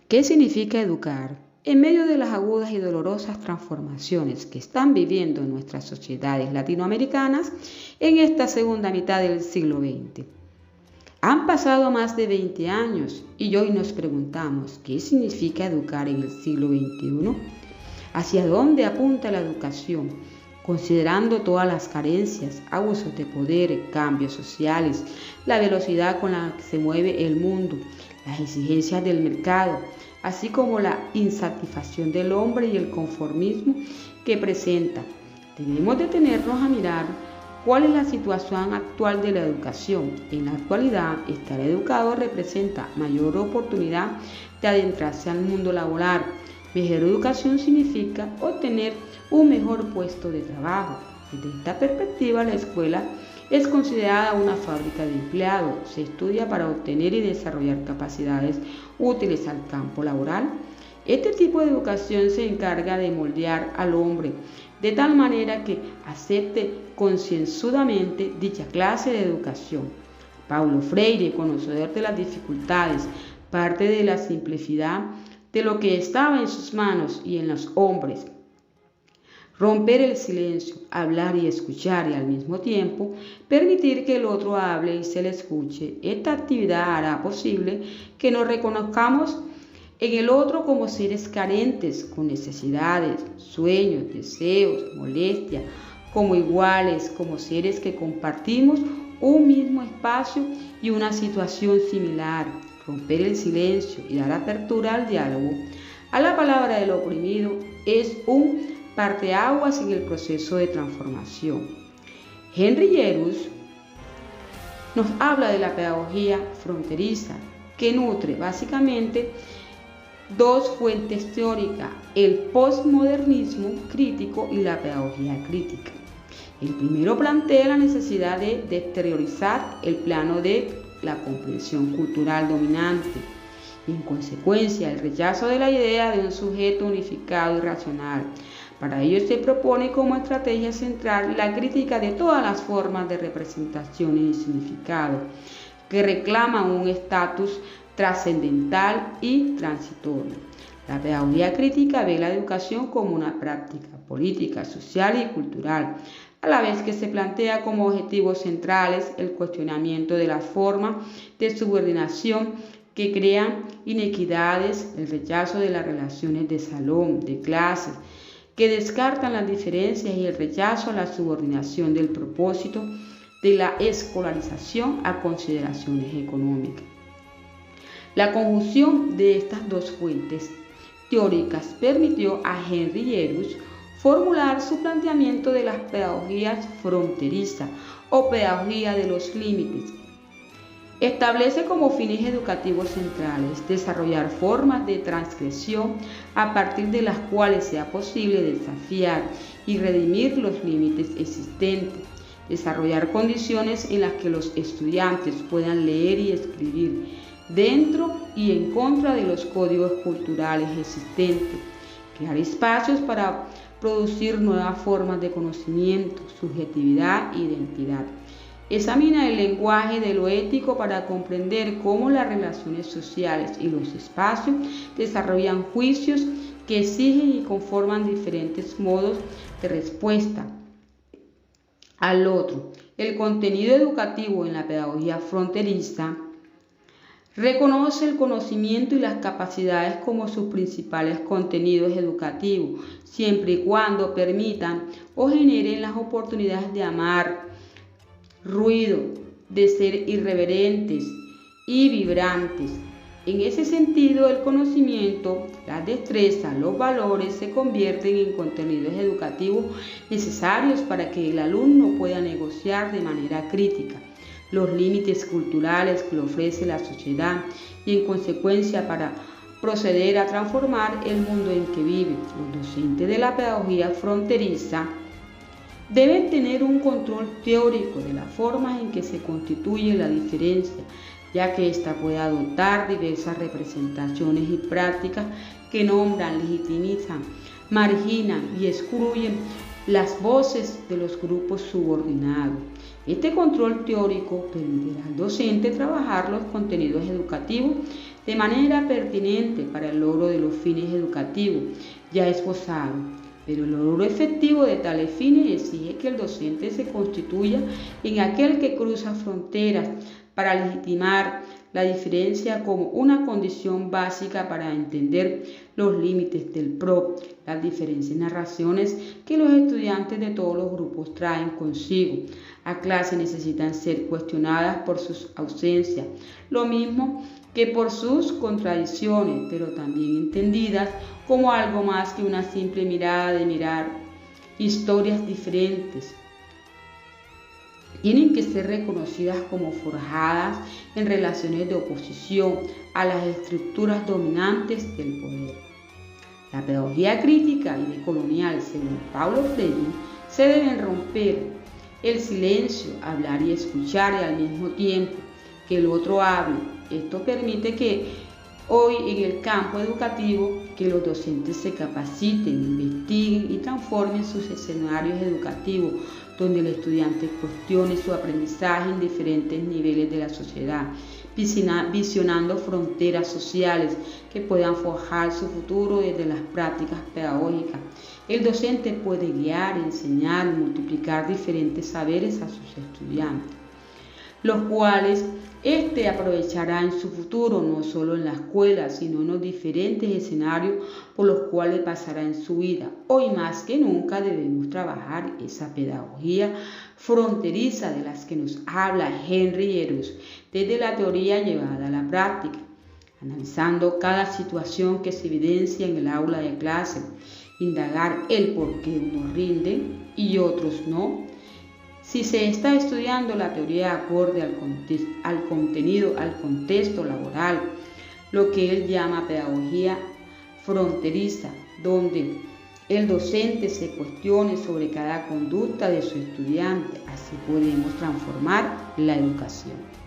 ¿Qué significa educar? En medio de las agudas y dolorosas transformaciones que están viviendo nuestras sociedades latinoamericanas en esta segunda mitad del siglo XX. Han pasado más de 20 años y hoy nos preguntamos ¿qué significa educar en el siglo XXI? ¿Hacia dónde apunta la educación? Considerando todas las carencias, abusos de poder, cambios sociales, la velocidad con la que se mueve el mundo, las exigencias del mercado, así como la insatisfacción del hombre y el conformismo que presenta. Debemos detenernos a mirar cuál es la situación actual de la educación. En la actualidad, estar educado representa mayor oportunidad de adentrarse al mundo laboral. Mejor educación significa obtener un mejor puesto de trabajo. Desde esta perspectiva, la escuela es considerada una fábrica de empleados. Se estudia para obtener y desarrollar capacidades útiles al campo laboral. Este tipo de educación se encarga de moldear al hombre de tal manera que acepte concienzudamente dicha clase de educación. Paulo Freire, conocedor de las dificultades, parte de la simplicidad de lo que estaba en sus manos y en los hombres. Romper el silencio, hablar y escuchar y al mismo tiempo permitir que el otro hable y se le escuche. Esta actividad hará posible que nos reconozcamos en el otro como seres carentes, con necesidades, sueños, deseos, molestias, como iguales, como seres que compartimos un mismo espacio y una situación similar. Romper el silencio y dar apertura al diálogo, a la palabra del oprimido, es un parteaguas en el proceso de transformación. Henry Yerus nos habla de la pedagogía fronteriza, que nutre básicamente dos fuentes teóricas, el postmodernismo crítico y la pedagogía crítica. El primero plantea la necesidad de exteriorizar el plano de la comprensión cultural dominante y, en consecuencia, el rechazo de la idea de un sujeto unificado y racional. Para ello se propone como estrategia central la crítica de todas las formas de representación y significado que reclaman un estatus trascendental y transitorio. La pedagogía crítica ve la educación como una práctica política, social y cultural, a la vez que se plantea como objetivos centrales el cuestionamiento de las formas de subordinación que crean inequidades, el rechazo de las relaciones de salón, de clases, que descartan las diferencias y el rechazo a la subordinación del propósito de la escolarización a consideraciones económicas. La conjunción de estas dos fuentes teóricas permitió a Henry Yerus formular su planteamiento de las pedagogías fronterizas o pedagogía de los límites. Establece como fines educativos centrales desarrollar formas de transgresión a partir de las cuales sea posible desafiar y redimir los límites existentes, desarrollar condiciones en las que los estudiantes puedan leer y escribir dentro y en contra de los códigos culturales existentes, crear espacios para producir nuevas formas de conocimiento, subjetividad e identidad. Examina el lenguaje de lo ético para comprender cómo las relaciones sociales y los espacios desarrollan juicios que exigen y conforman diferentes modos de respuesta al otro. El contenido educativo en la pedagogía fronteriza reconoce el conocimiento y las capacidades como sus principales contenidos educativos, siempre y cuando permitan o generen las oportunidades de amar, ruido, de ser irreverentes y vibrantes. En ese sentido, el conocimiento, las destrezas, los valores se convierten en contenidos educativos necesarios para que el alumno pueda negociar de manera crítica los límites culturales que le ofrece la sociedad y, en consecuencia, para proceder a transformar el mundo en que vive. Los docentes de la pedagogía fronteriza deben tener un control teórico de las formas en que se constituye la diferencia, ya que ésta puede adoptar diversas representaciones y prácticas que nombran, legitimizan, marginan y excluyen las voces de los grupos subordinados. Este control teórico permitirá al docente trabajar los contenidos educativos de manera pertinente para el logro de los fines educativos ya esbozados. Pero el logro efectivo de tales fines exige que el docente se constituya en aquel que cruza fronteras para legitimar la diferencia como una condición básica para entender los límites del PRO, las diferentes narraciones que los estudiantes de todos los grupos traen consigo. A clase necesitan ser cuestionadas por sus ausencias, lo mismo que por sus contradicciones, pero también entendidas como algo más que una simple mirada de mirar historias diferentes. Tienen que ser reconocidas como forjadas en relaciones de oposición a las estructuras dominantes del poder. La pedagogía crítica y decolonial, según Paulo Freire, se deben romper el silencio, hablar y escuchar y al mismo tiempo que el otro hable. Esto permite que hoy en el campo educativo que los docentes se capaciten, investiguen y transformen sus escenarios educativos, donde el estudiante cuestione su aprendizaje en diferentes niveles de la sociedad, visionando fronteras sociales que puedan forjar su futuro desde las prácticas pedagógicas. El docente puede guiar, enseñar y multiplicar diferentes saberes a sus estudiantes, los cuales aprovechará en su futuro, no solo en la escuela, sino en los diferentes escenarios por los cuales pasará en su vida. Hoy más que nunca debemos trabajar esa pedagogía fronteriza de las que nos habla Henry Eros, desde la teoría llevada a la práctica, analizando cada situación que se evidencia en el aula de clase, indagar el por qué unos rinden y otros no. Si se está estudiando la teoría acorde al contenido, al contexto laboral, lo que él llama pedagogía fronteriza, donde el docente se cuestione sobre cada conducta de su estudiante, así podemos transformar la educación.